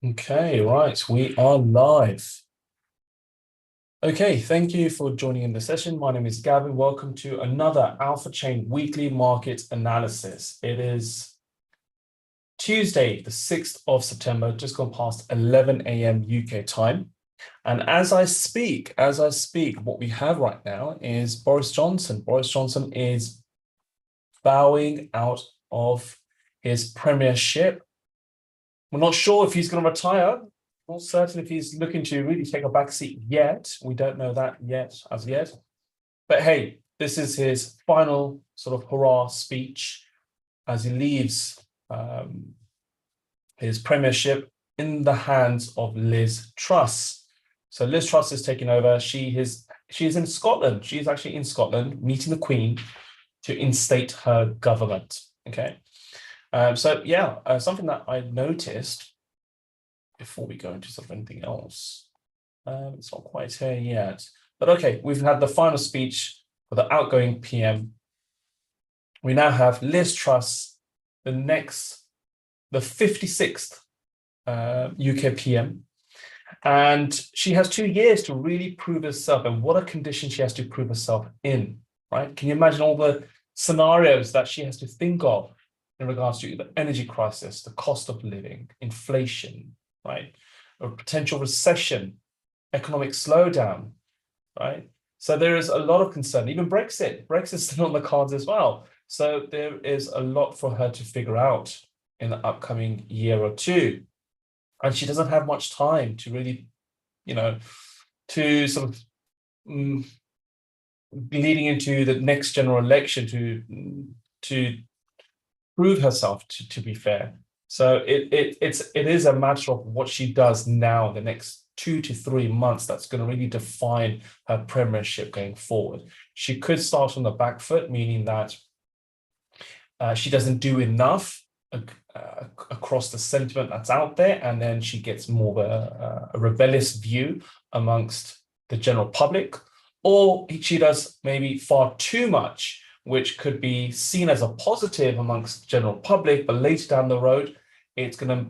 Okay, right, we are live. Okay, thank you for joining in the session. My name is Gavin. Welcome to another Alphachain weekly market analysis. It is Tuesday, the 6th of September, just gone past 11 a.m. UK time. And as I speak, what we have right now is Boris Johnson. Boris Johnson is bowing out of his premiership. We're not sure if he's going to retire. Not certain if he's looking to really take a backseat yet. We don't know that yet, as yet. But hey, this is his final sort of hurrah speech as he leaves his premiership in the hands of Liz Truss. So Liz Truss is taking over. She is in Scotland. She's actually in Scotland meeting the Queen to instate her government. Okay. Something that I noticed before we go into anything else. It's not quite here yet. But okay, we've had the final speech for the outgoing PM. We now have Liz Truss, the 56th UK PM. And she has 2 years to really prove herself. And what a condition she has to prove herself in, right? Can you imagine all the scenarios that she has to think of in regards to the energy crisis, the cost of living, inflation, right? A potential recession, economic slowdown, right? So there is a lot of concern, even Brexit. Brexit's still on the cards as well. So there is a lot for her to figure out in the upcoming year or two. And she doesn't have much time to really, to sort of leading into the next general election to prove herself, to be fair. So it is a matter of what she does now in the next 2 to 3 months that's going to really define her premiership going forward. She could start on the back foot, meaning that she doesn't do enough across the sentiment that's out there, and then she gets more of a rebellious view amongst the general public, or she does maybe far too much, which could be seen as a positive amongst the general public, but later down the road, it's going to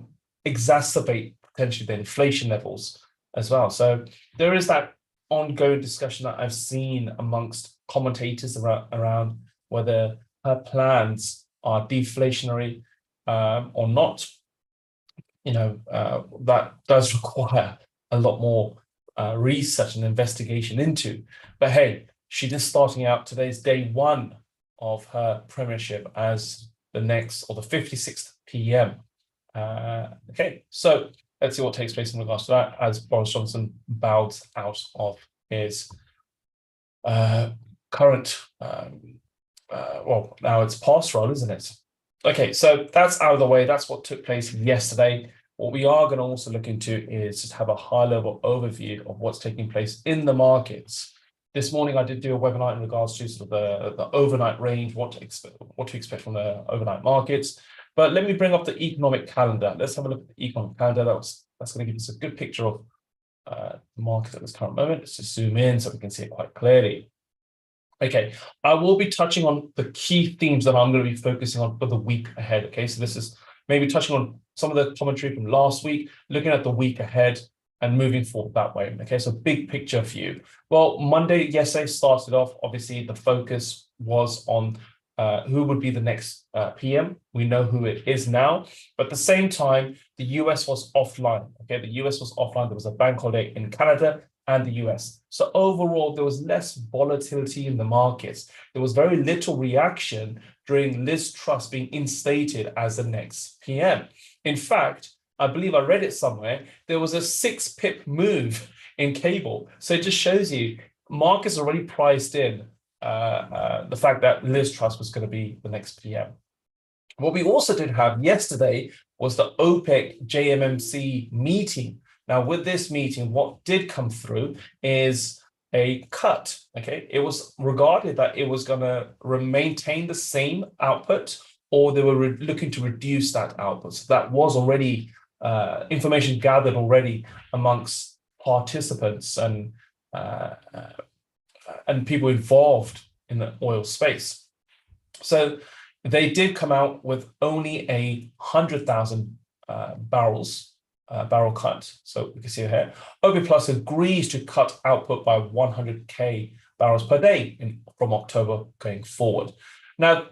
exacerbate potentially the inflation levels as well. So there is that ongoing discussion that I've seen amongst commentators around whether her plans are deflationary or not. That does require a lot more research and investigation into. But hey, she is starting out. Today's day one of her premiership as the 56th PM. Okay, so let's see what takes place in regards to that as Boris Johnson bows out of his current, now it's past role, isn't it? Okay, so that's out of the way. That's what took place yesterday. What we are going to also look into is just have a high-level overview of what's taking place in the markets. This morning, I did do a webinar in regards to sort of the overnight range, what to expect from the overnight markets. But let me bring up the economic calendar. Let's have a look at the economic calendar. That's going to give us a good picture of the market at this current moment. Let's just zoom in so we can see it quite clearly. Okay, I will be touching on the key themes that I'm going to be focusing on for the week ahead. Okay, so this is maybe touching on some of the commentary from last week, looking at the week ahead and moving forward that way. Okay, so big picture view. Well, yesterday started off, obviously the focus was on who would be the next PM. We know who it is now, but at the same time, the US was offline. Okay, the US was offline. There was a bank holiday in Canada and the US. So overall, there was less volatility in the markets. There was very little reaction during Liz Truss being instated as the next PM. In fact, I believe I read it somewhere, there was a 6 pip move in cable. So it just shows you markets already priced in the fact that Liz Truss was going to be the next PM. What we also did have yesterday was the OPEC JMMC meeting. Now, with this meeting, what did come through is a cut. Okay, it was regarded that it was going to maintain the same output, or they were looking to reduce that output. So that was already information gathered already amongst participants and people involved in the oil space. So they did come out with only 100,000 barrels barrel cut. So we can see here, OPEC Plus agrees to cut output by 100K barrels per day from October going forward. Now,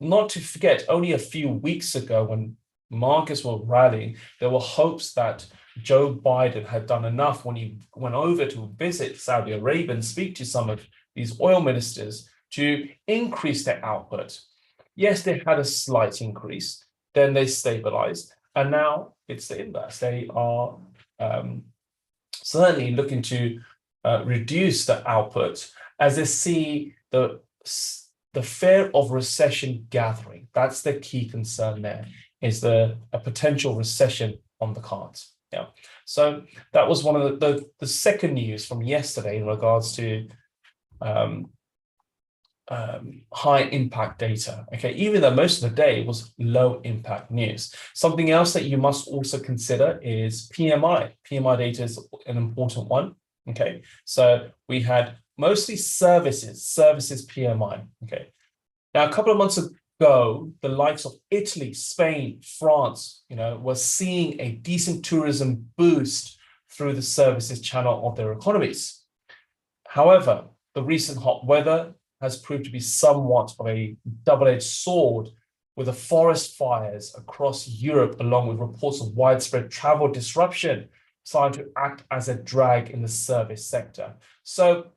not to forget, only a few weeks ago when markets were rallying, there were hopes that Joe Biden had done enough when he went over to visit Saudi Arabia and speak to some of these oil ministers to increase their output. Yes, they had a slight increase, then they stabilized, and now it's the inverse. They are certainly looking to reduce the output as they see the fear of recession gathering. That's the key concern there, is a potential recession on the cards. Yeah. So that was one of the second news from yesterday in regards to high impact data. Okay, even though most of the day was low impact news. Something else that you must also consider is PMI. PMI data is an important one. Okay, so we had mostly services PMI. Okay, now a couple of months ago, the likes of Italy, Spain, France, were seeing a decent tourism boost through the services channel of their economies. However, the recent hot weather has proved to be somewhat of a double-edged sword, with the forest fires across Europe, along with reports of widespread travel disruption, starting to act as a drag in the service sector. So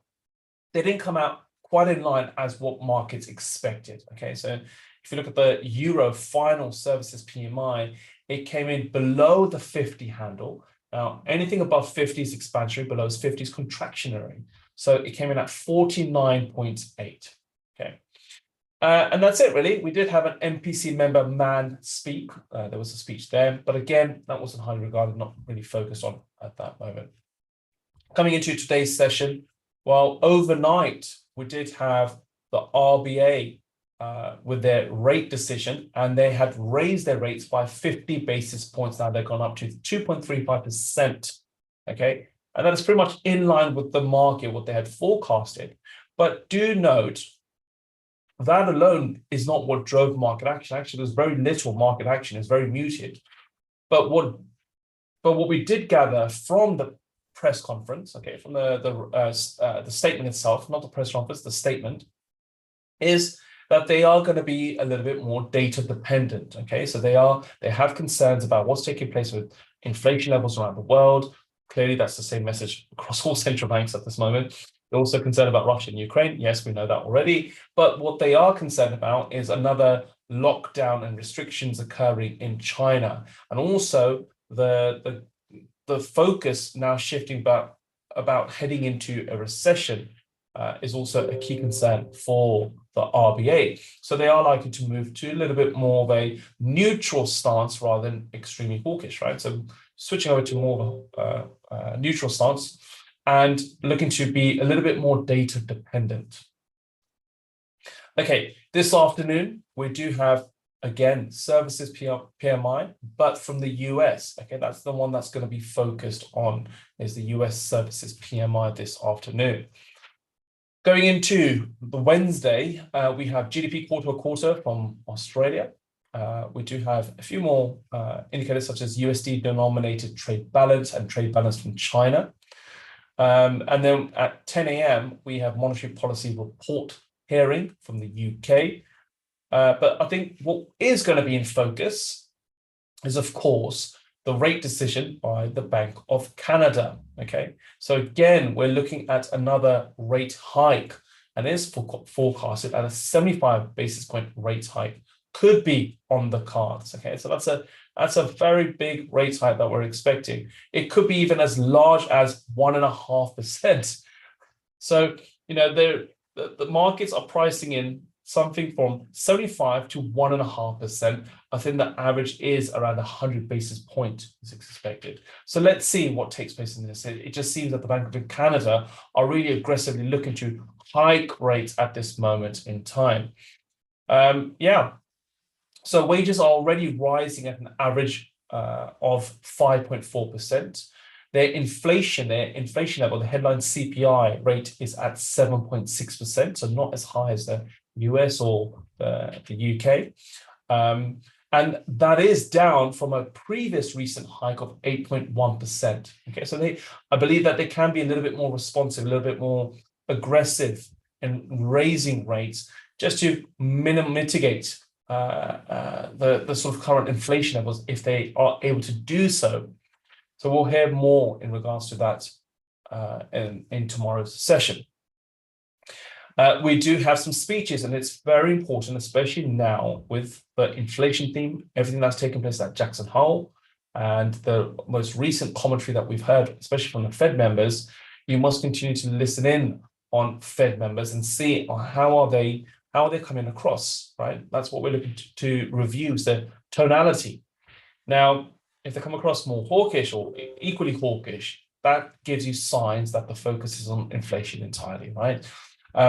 they didn't come out quite in line as what markets expected. Okay, so if you look at the Euro final services PMI, it came in below the 50 handle. Now, anything above 50 is expansionary, below 50 is contractionary. So it came in at 49.8. Okay. And that's it, really. We did have an MPC member man speak. There was a speech there, but again, that wasn't highly regarded, not really focused on at that moment. Coming into today's session, well, overnight, we did have the RBA with their rate decision, and they had raised their rates by 50 basis points. Now they've gone up to 2.35%. Okay. And that is pretty much in line with the market, what they had forecasted. But do note, that alone is not what drove market action. Actually, there's very little market action. It's very muted. But what we did gather from the press conference, okay, from the statement itself, not the press conference, the statement, is that they are going to be a little bit more data dependent. Okay, so they have concerns about what's taking place with inflation levels around the world. Clearly, that's the same message across all central banks at this moment. They're also concerned about Russia and Ukraine. Yes, we know that already. But what they are concerned about is another lockdown and restrictions occurring in China. And also the focus now shifting about heading into a recession is also a key concern for the RBA. So they are likely to move to a little bit more of a neutral stance rather than extremely hawkish, right? So switching over to more of a neutral stance and looking to be a little bit more data dependent. Okay, this afternoon, we do have, again, services PMI, but from the US. Okay, that's the one that's going to be focused on, is the US services PMI this afternoon. Going into the Wednesday, we have GDP quarter-to-quarter from Australia. We do have a few more indicators such as USD denominated trade balance and trade balance from China. And then at 10 a.m., we have monetary policy report hearing from the UK. But I think what is going to be in focus is, of course, the rate decision by the Bank of Canada. Okay, so again, we're looking at another rate hike, and is forecasted at a 75 basis point rate hike could be on the cards. Okay, so that's a very big rate hike that we're expecting. It could be even as large as 1.5%. So the markets are pricing in something from 75 to 1.5%. I think the average is around 100 basis points is expected. So let's see what takes place in this. It just seems that the Bank of Canada are really aggressively looking to hike rates at this moment in time. So wages are already rising at an average of 5.4%. Their inflation level, the headline CPI rate, is at 7.6%, so not as high as the US or the UK. And And that is down from a previous recent hike of 8.1%. Okay, so I believe that they can be a little bit more responsive, a little bit more aggressive in raising rates just to mitigate the sort of current inflation levels if they are able to do so. So we'll hear more in regards to that in tomorrow's session. We do have some speeches, and it's very important, especially now with the inflation theme, everything that's taken place at Jackson Hole, and the most recent commentary that we've heard, especially from the Fed members. You must continue to listen in on Fed members and see how are they coming across, right? That's what we're looking to review, is the tonality. Now, if they come across more hawkish or equally hawkish, that gives you signs that the focus is on inflation entirely, right?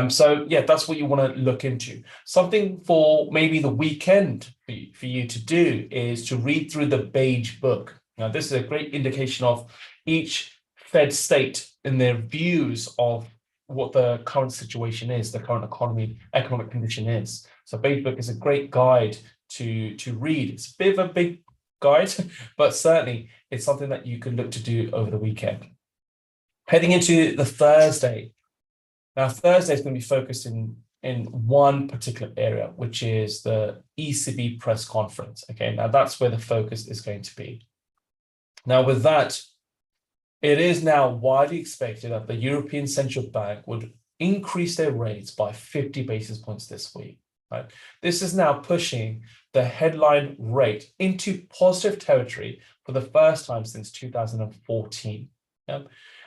So yeah, that's what you want to look into. Something for maybe the weekend for you to do is to read through the beige book. Now, this is a great indication of each Fed state in their views of what the current situation is, the current economic condition is. So beige book is a great guide to read. It's a bit of a big guide, but certainly it's something that you could look to do over the weekend. Heading into the Thursday. Now, Thursday is going to be focused in one particular area, which is the ECB press conference. Okay, now that's where the focus is going to be. Now, with that, it is now widely expected that the European Central Bank would increase their rates by 50 basis points this week. Right? This is now pushing the headline rate into positive territory for the first time since 2014. Yeah?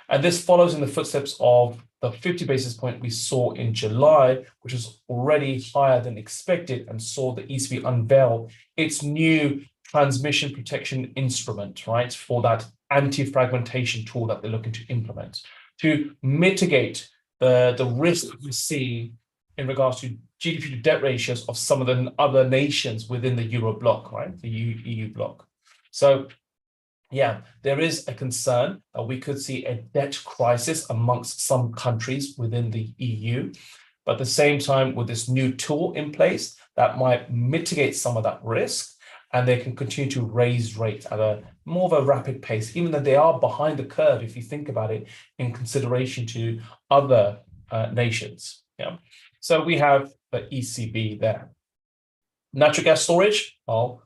And this follows in the footsteps of the 50 basis point we saw in July, which was already higher than expected, and saw the ECB unveil its new transmission protection instrument, right, for that anti-fragmentation tool that they're looking to implement to mitigate the risk that we see in regards to GDP to debt ratios of some of the other nations within the Euro bloc, right, the EU bloc. So yeah, there is a concern that we could see a debt crisis amongst some countries within the EU. But at the same time, with this new tool in place, that might mitigate some of that risk, and they can continue to raise rates at a more of a rapid pace, even though they are behind the curve, if you think about it, in consideration to other nations. Yeah. So we have the ECB there. Natural gas storage, well,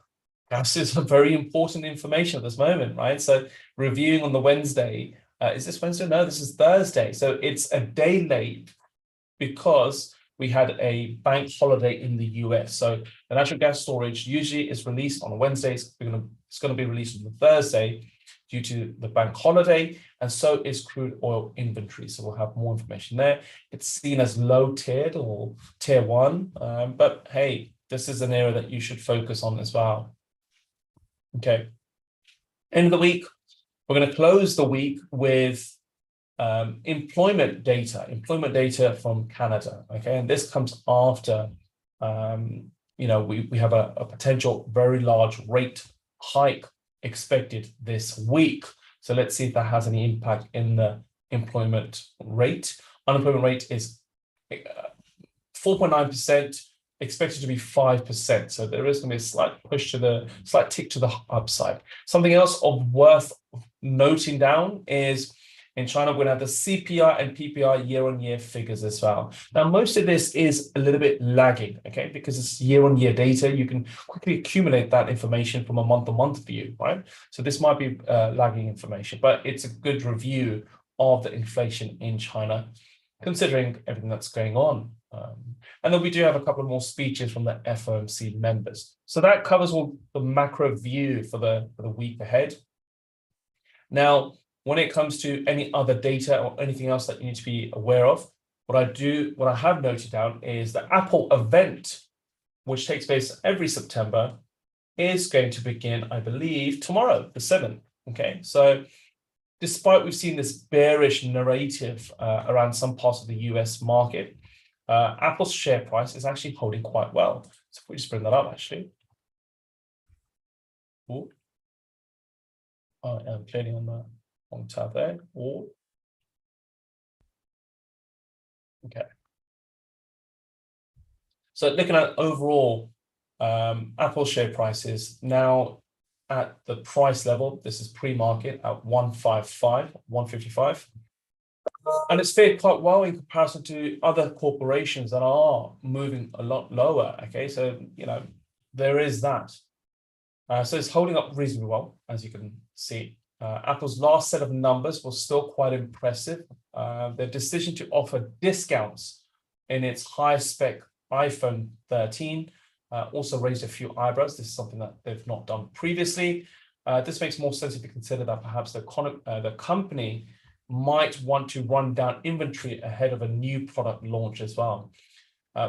gas is a very important information at this moment, right? So reviewing on the Wednesday, is this Wednesday? No, this is Thursday. So it's a day late because we had a bank holiday in the US. So the natural gas storage usually is released on Wednesdays. It's going to be released on the Thursday due to the bank holiday, and so is crude oil inventory. So we'll have more information there. It's seen as low tiered or tier one, but hey, this is an area that you should focus on as well. Okay. End of the week, we're going to close the week with employment data from Canada. Okay, and this comes after we have a potential very large rate hike expected this week. So let's see if that has any impact in the employment rate. Unemployment rate is 4.9%. Expected to be 5%. So there is going to be a slight tick to the upside. Something else of worth noting down is in China, we're going to have the CPI and PPI year-on-year figures as well. Now, most of this is a little bit lagging, okay, because it's year-on-year data. You can quickly accumulate that information from a month-to-month view, right? So this might be lagging information, but it's a good review of the inflation in China, considering everything that's going on. And then we do have a couple more speeches from the FOMC members. So that covers all the macro view for the week ahead. Now, when it comes to any other data or anything else that you need to be aware of, what I have noted down is the Apple event, which takes place every September, is going to begin, I believe, tomorrow, the 7th. Okay, so despite we've seen this bearish narrative around some parts of the US market, Apple's share price is actually holding quite well. So if we just bring that up, actually. Ooh. I am clearly on the wrong tab there. Ooh. Okay. So looking at overall Apple share prices now at the price level. This is pre-market at 155. And it's fared quite well in comparison to other corporations that are moving a lot lower. Okay, so there is that. So it's holding up reasonably well, as you can see. Apple's last set of numbers was still quite impressive. Their decision to offer discounts in its high-spec iPhone 13 also raised a few eyebrows. This is something that they've not done previously. This makes more sense if you consider that perhaps the company might want to run down inventory ahead of a new product launch as well,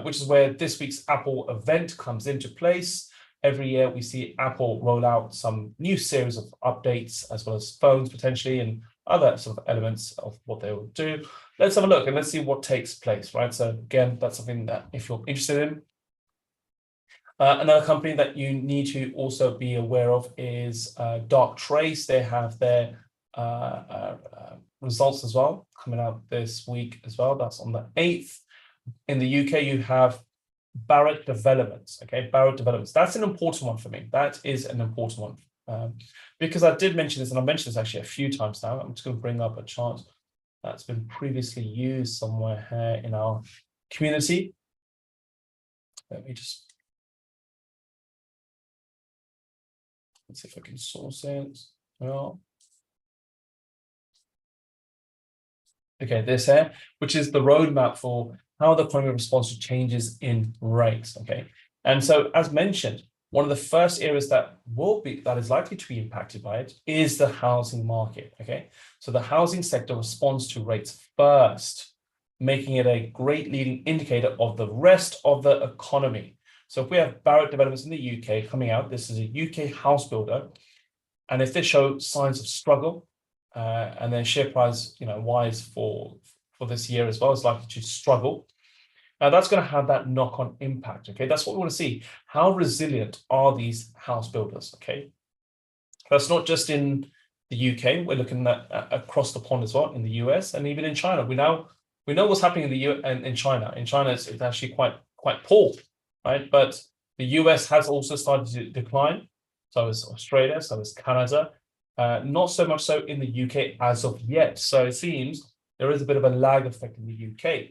which is where this week's Apple event comes into place. Every year we see Apple roll out some new series of updates, as well as phones potentially, and other sort of elements of what they will do. Let's have a look and let's see what takes place, right? So again, that's something that if you're interested in. Another company that you need to also be aware of is Darktrace. They have their results as well coming out this week as well. That's on the 8th. In the UK, you have Barrett Developments. Okay, Barrett Developments. That's an important one for me. That is an important one because I did mention this, and I've mentioned this actually a few times now. I'm just going to bring up a chart that's been previously used somewhere here in our community. Let me just let's see if I can source it. Well, okay, this here, which is the roadmap for how the economy responds to changes in rates. Okay, and so as mentioned, one of the first areas that is likely to be impacted by it is the housing market. Okay, so the housing sector responds to rates first, making it a great leading indicator of the rest of the economy. So if we have Barrett Developments in the UK coming out, this is a UK house builder, and if they show signs of struggle, and their share price, wise for this year as well, is likely to struggle. That's going to have that knock-on impact. Okay, that's what we want to see. How resilient are these house builders? Okay, that's not just in the UK. We're looking at across the pond as well, in the US and even in China. We know what's happening in China. In China, it's actually quite poor, right? But the US has also started to decline. So is Australia. So is Canada. Not so much so in the UK as of yet. So it seems there is a bit of a lag effect in the UK.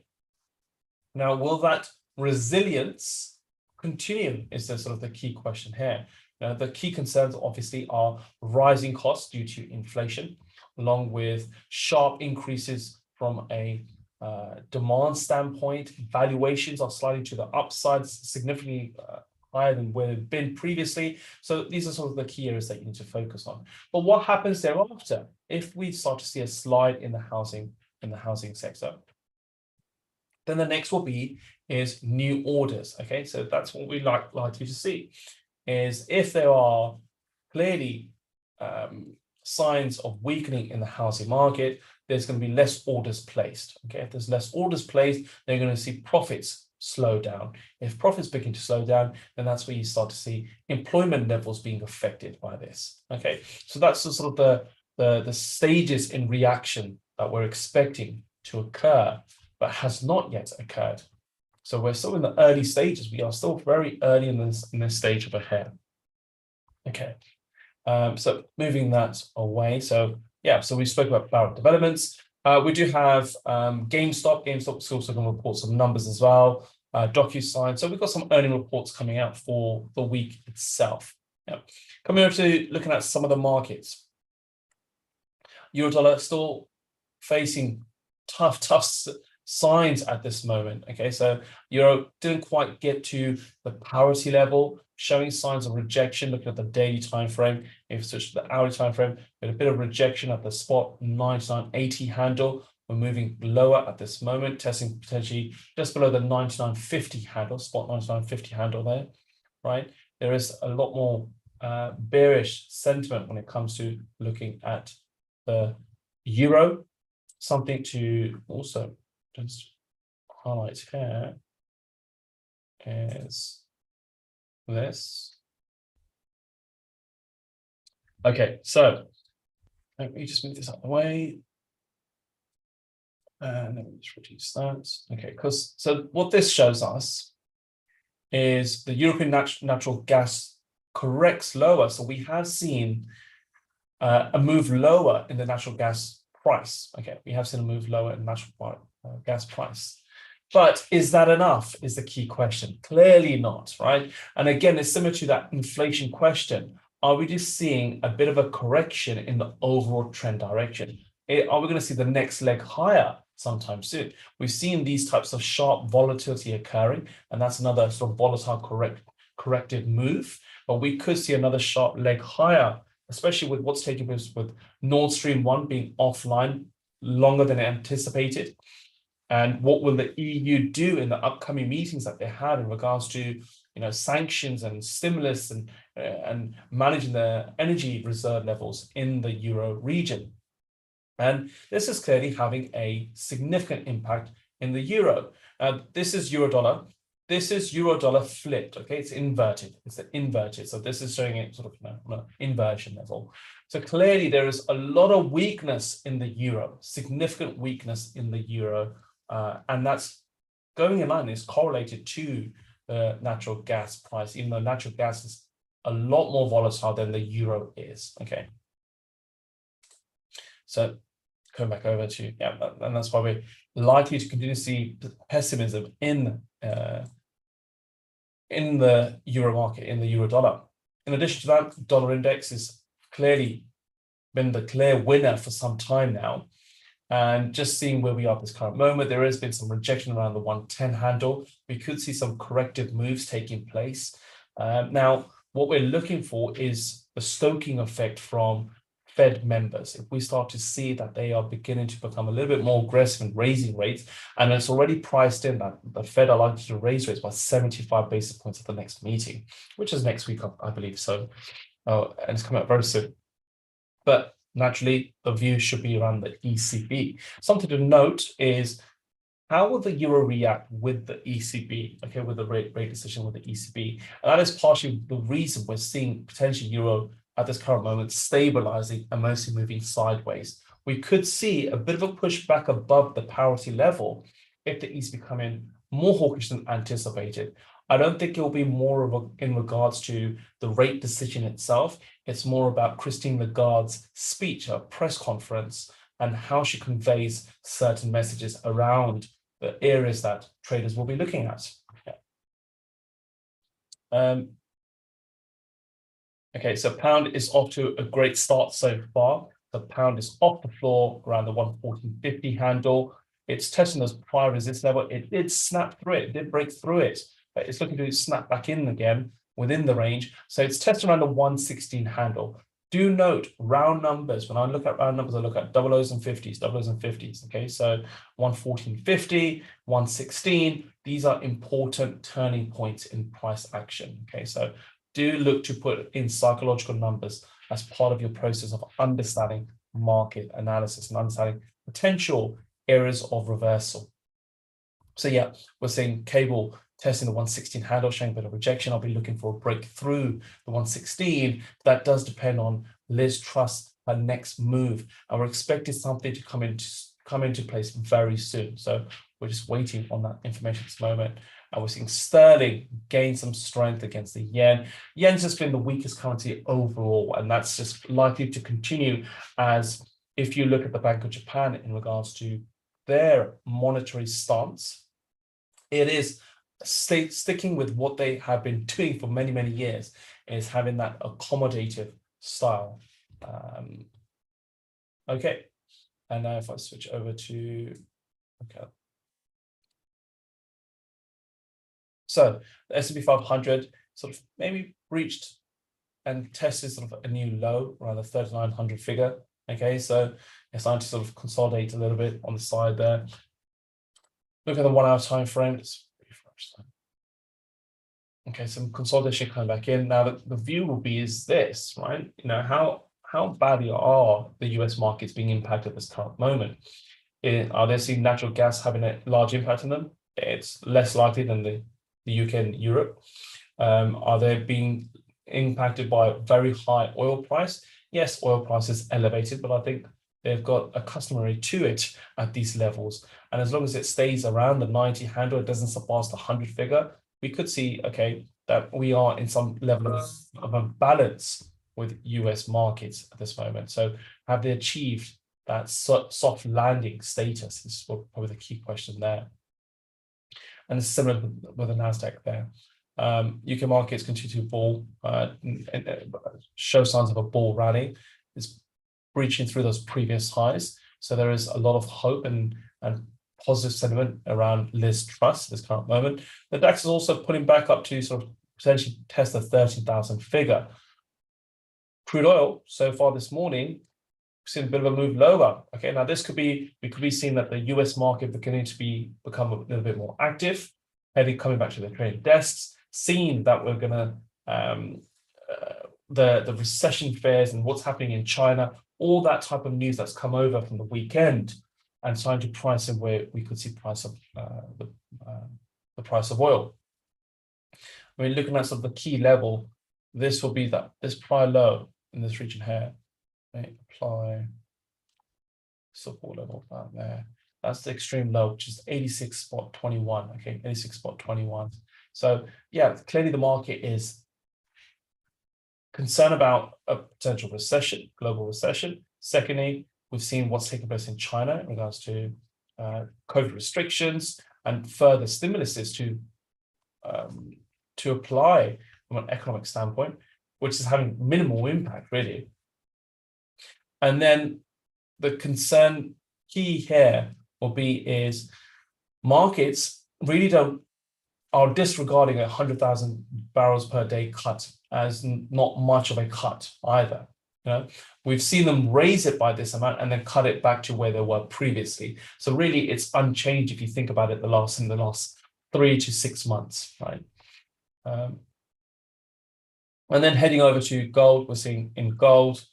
Now, will that resilience continue? Is the sort of the key question here. Now, the key concerns obviously are rising costs due to inflation, along with sharp increases from a demand standpoint. Valuations are sliding to the upside, significantly higher than where they've been previously. So these are sort of the key areas that you need to focus on. But what happens thereafter if we start to see a slide in the housing sector? Then the next will be is new orders. Okay, so that's what we likely to see is if there are clearly signs of weakening in the housing market, there's going to be less orders placed. Okay, if there's less orders placed, they're going to see profits slow down. If profits begin to slow down, then that's where you start to see employment levels being affected by this. Okay, so that's the sort of the stages in reaction that we're expecting to occur, but has not yet occurred. So we're still in the early stages. We are still very early in this stage of a hair. Okay, so moving that away. So yeah, so we spoke about Barrett Developments. We do have GameStop. GameStop's also going to report some numbers as well. DocuSign. So we've got some earning reports coming out for the week itself. Yeah. Coming over to looking at some of the markets. Eurodollar still facing tough signs at this moment. Okay, so Euro didn't quite get to the parity level, showing signs of rejection. Looking at the daily time frame, if you switch to the hourly time frame, with a bit of rejection at the spot 99.80 handle. We're moving lower at this moment, testing potentially just below the 99.50 handle, spot 99.50 handle there, right? There is a lot more bearish sentiment when it comes to looking at the euro. Something to also just highlight here is this. Okay, so let me just move this out of the way. And let me just reduce that. Okay, so what this shows us is the European natural gas corrects lower. So we have seen a move lower in the natural gas price. Okay, we have seen a move lower in natural gas price. But is that enough is the key question. Clearly not, right? And again, it's similar to that inflation question. Are we just seeing a bit of a correction in the overall trend direction? Are we going to see the next leg higher sometime soon? We've seen these types of sharp volatility occurring, and that's another sort of volatile corrective move. But we could see another sharp leg higher, especially with what's taking place with Nord Stream 1 being offline longer than anticipated. And what will the EU do in the upcoming meetings that they have in regards to, sanctions and stimulus and managing the energy reserve levels in the Euro region? And this is clearly having a significant impact in the euro. This is euro dollar. This is euro dollar flipped. Okay, it's inverted. It's inverted. So this is showing it sort of on an inversion level. So clearly there is a lot of weakness in the euro, significant weakness in the euro. And that's going in line, is correlated to the natural gas price, even though natural gas is a lot more volatile than the euro is. Okay. So come back over to, and that's why we're likely to continue to see pessimism in the euro market, in the euro dollar. In addition to that, dollar index has clearly been the clear winner for some time now. And just seeing where we are at this current moment, there has been some rejection around the 110 handle. We could see some corrective moves taking place. Now, what we're looking for is the stoking effect from Fed members. If we start to see that they are beginning to become a little bit more aggressive in raising rates, and it's already priced in that the Fed are likely to raise rates by 75 basis points at the next meeting, which is next week, I believe. So, and it's coming up very soon. But naturally, the view should be around the ECB. Something to note is, how will the euro react with the ECB? Okay, with the rate decision with the ECB, and that is partially the reason we're seeing potentially euro at this current moment stabilizing and mostly moving sideways. We could see a bit of a push back above the parity level if the ECB come in more hawkish than anticipated. I don't think it will be more in regards to the rate decision itself. It's more about Christine Lagarde's speech, her press conference, and how she conveys certain messages around the areas that traders will be looking at. Okay, so pound is off to a great start so far. The pound is off the floor around the 114.50 handle. It's testing those prior resistance level. It did snap through it. It did break through it. But it's looking to snap back in again within the range. So it's testing around the 116 handle. Do note round numbers. When I look at round numbers, I look at double O's and 50s, double O's and 50s. Okay, so 114.50, 116. These are important turning points in price action. Okay, so do look to put in psychological numbers as part of your process of understanding market analysis and understanding potential areas of reversal. So yeah, we're seeing cable testing the 116 handle, showing a bit of rejection. I'll be looking for a break through the 116. That does depend on Liz Truss, her next move, and we're expecting something to come into place very soon. So we're just waiting on that information at this moment. And we're seeing sterling gain some strength against the yen. Yen's just been the weakest currency overall, and that's just likely to continue, as if you look at the Bank of Japan in regards to their monetary stance, it is sticking with what they have been doing for many, many years, is having that accommodative style. Okay, and now if I switch over to, okay. So the S&P 500 sort of maybe reached and tested sort of a new low around the 3,900 figure. Okay, so it's starting to sort of consolidate a little bit on the side there. Look at the 1 hour time frame. It's okay, some consolidation coming back in. Now the view will be is this, right? How badly are the US markets being impacted at this current moment? Are they seeing natural gas having a large impact on them? It's less likely than the UK and Europe. Are they being impacted by a very high oil price? Yes, oil price is elevated, but I think they've got a customary to it at these levels. And as long as it stays around the 90 handle, it doesn't surpass the 100 figure, we could see, okay, that we are in some level of imbalance with US markets at this moment. So have they achieved that soft landing status is probably the key question there. And it's similar with the NASDAQ there. UK markets continue to bull, show signs of a bull rally. It's breaching through those previous highs. So there is a lot of hope and positive sentiment around Liz Truss at this current moment. The DAX is also putting back up to sort of potentially test the 13,000 figure. Crude oil so far this morning, we've seen a bit of a move lower. Okay, now this could be, we could be seeing that the US market beginning to become a little bit more active, coming back to the trading desks, seeing that we're gonna the recession fears and what's happening in China, all that type of news that's come over from the weekend, and trying to price in where we could see price of the price of oil. I mean, looking at sort of the key level, this will be that this prior low in this region here. Okay, apply support level down there. That's the extreme low, which is 86.21. Okay, 86.21. So yeah, clearly the market is concerned about a potential recession, global recession. Secondly, we've seen what's taking place in China in regards to COVID restrictions and further stimuluses to apply from an economic standpoint, which is having minimal impact really. And then the concern key here will be is markets really are disregarding 100,000 barrels per day cut as not much of a cut either. You know, we've seen them raise it by this amount and then cut it back to where they were previously. So really, it's unchanged if you think about it in the last 3 to 6 months, right? And then heading over to gold, we're seeing in gold.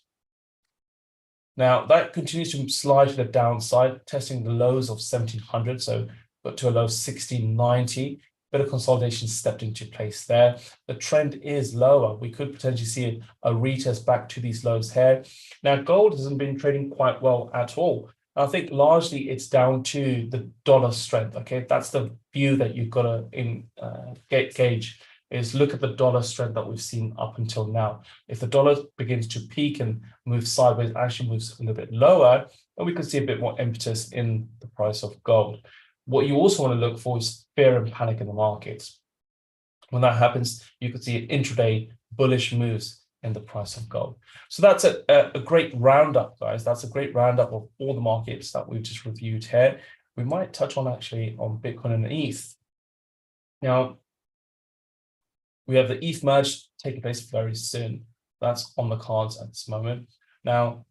Now that continues to slide to the downside, testing the lows of 1700, so got to a low of 1690. Bit of consolidation stepped into place there. The trend is lower. We could potentially see a retest back to these lows here. Now, gold hasn't been trading quite well at all. I think largely it's down to the dollar strength. Okay, that's the view that you've got to gauge. Is look at the dollar strength that we've seen up until now. If the dollar begins to peak and move sideways, actually moves a little bit lower, then we could see a bit more impetus in the price of gold. What you also want to look for is fear and panic in the markets. When that happens, you could see intraday bullish moves in the price of gold. So that's a great roundup, guys. That's a great roundup of all the markets that we've just reviewed here. We might touch on actually on Bitcoin and ETH. Now, we have the ETH merge taking place very soon. That's on the cards at this moment. Now,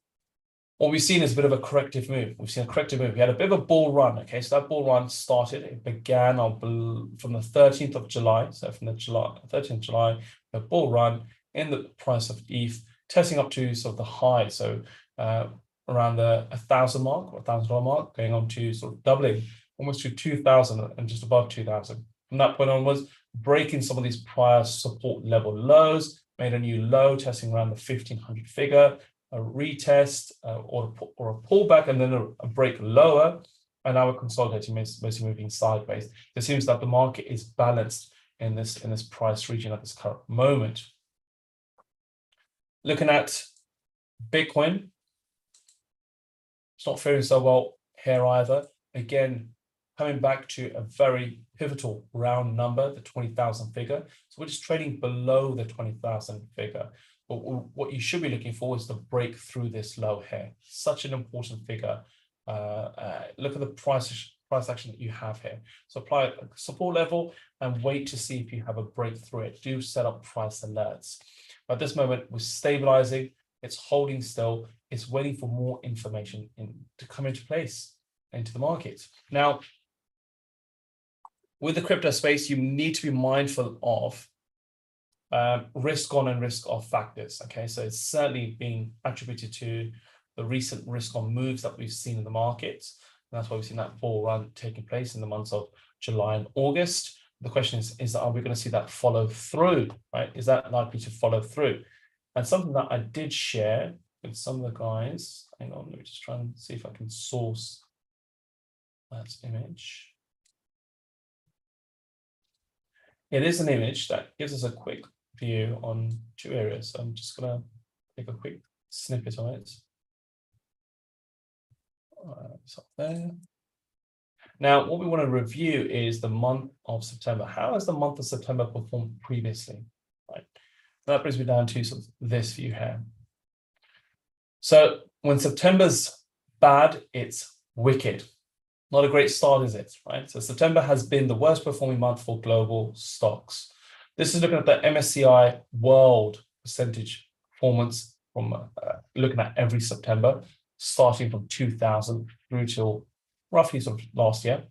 what we've seen is a bit of a corrective move. We've seen a corrective move. We had a bit of a bull run. Okay, so that bull run started. It began from the 13th of July. So from the 13th of July, a bull run in the price of ETH, testing up to sort of the high. So around the 1,000 mark or $1,000 mark, going on to sort of doubling almost to 2,000 and just above 2,000. From that point onwards, breaking some of these prior support level lows, made a new low, testing around the 1,500 figure, a retest or a pullback, and then a break lower, and now we're consolidating, mostly moving sideways. It seems that the market is balanced in this price region at this current moment. Looking at Bitcoin, it's not faring so well here either. Again, coming back to a very pivotal round number, the 20,000 figure. So we're just trading below the 20,000 figure. But what you should be looking for is to break through this low here. Such an important figure. Look at the price action that you have here. So apply a support level and wait to see if you have a breakthrough it. Do set up price alerts. But at this moment, we're stabilizing. It's holding still. It's waiting for more information to come into place into the market. Now, with the crypto space, you need to be mindful of risk on and risk off factors. Okay, so it's certainly being attributed to the recent risk on moves that we've seen in the markets. And that's why we've seen that bull run taking place in the months of July and August. The question is are we going to see that follow through, right? Is that likely to follow through? And something that I did share with some of the guys, hang on, let me just try and see if I can source that image. it is an image that gives us a quick view on two areas. I'm just going to take a quick snippet on it. So there. Now, what we want to review is the month of September. How has the month of September performed previously? Right. So that brings me down to sort of this view here. So when September's bad, it's wicked. Not a great start, is it? Right. So September has been the worst performing month for global stocks. This is looking at the MSCI World percentage performance from looking at every September, starting from 2000 through till roughly sort of last year.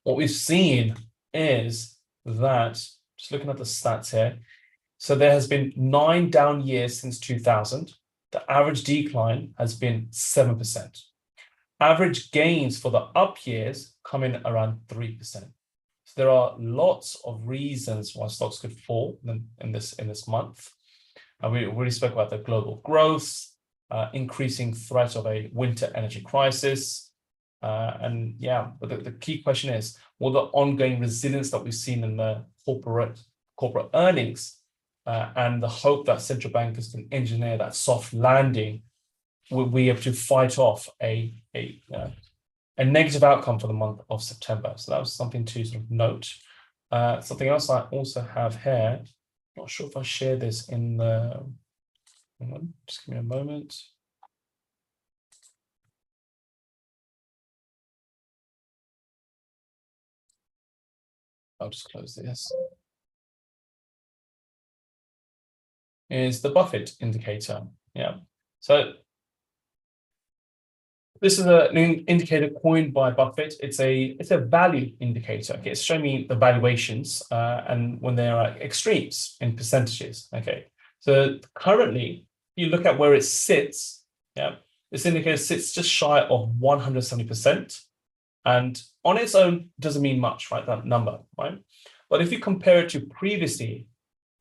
What we've seen is that, just looking at the stats here, so there has been 9 down years since 2000. The average decline has been 7%. Average gains for the up years come in around 3%. So there are lots of reasons why stocks could fall in this month. We already spoke about the global growth, increasing threat of a winter energy crisis. And yeah, but the key question is, will the ongoing resilience that we've seen in the corporate earnings and the hope that central bankers can engineer that soft landing, will be able to fight off a negative outcome for the month of September? So that was something to sort of note. Something else I also have here, not sure if I share this in the, just give me a moment. I'll just close this. Is the Buffett indicator. Yeah. So this is an indicator coined by Buffett. It's a value indicator. Okay, it's showing me the valuations and when they are extremes in percentages. Okay, so currently you look at where it sits. Yeah, this indicator sits just shy of 170%, and on its own doesn't mean much, right? That number, right? But if you compare it to previously,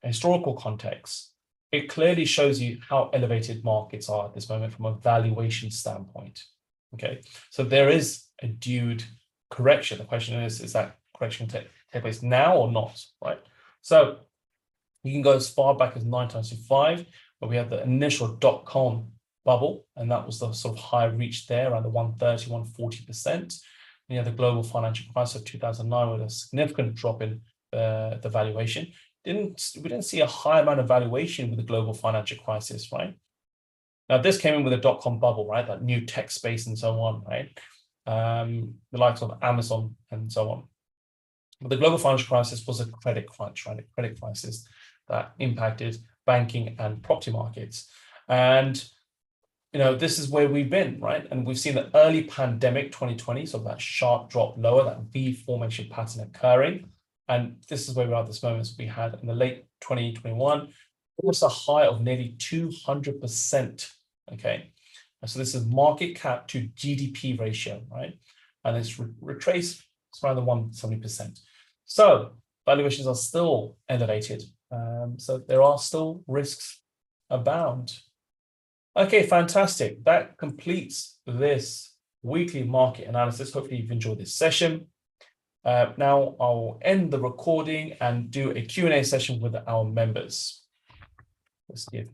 a historical context, it clearly shows you how elevated markets are at this moment from a valuation standpoint. Okay, so there is a due correction. The question is that correction take place now or not, right? So you can go as far back as 1995, where we had the initial dot-com bubble, and that was the sort of high reached there around the 130, 140%. You know, the global financial crisis of 2009 with a significant drop in the valuation. We didn't see a high amount of valuation with the global financial crisis, right? Now, this came in with a dot-com bubble, right? That new tech space and so on, right? The likes of Amazon and so on. But the global financial crisis was a credit crunch, right? A credit crisis that impacted banking and property markets. And, you know, this is where we've been, right? And we've seen the early pandemic 2020, so that sharp drop lower, that V formation pattern occurring. And this is where we are at this moment. So we had in the late 2021, almost a high of nearly 200%. Okay, and so this is market cap to GDP ratio, right? And it's retraced around the 170%. So valuations are still elevated. So there are still risks abound. Okay, fantastic. That completes this weekly market analysis. Hopefully you've enjoyed this session. Now I'll end the recording and do a Q&A session with our members. Let's give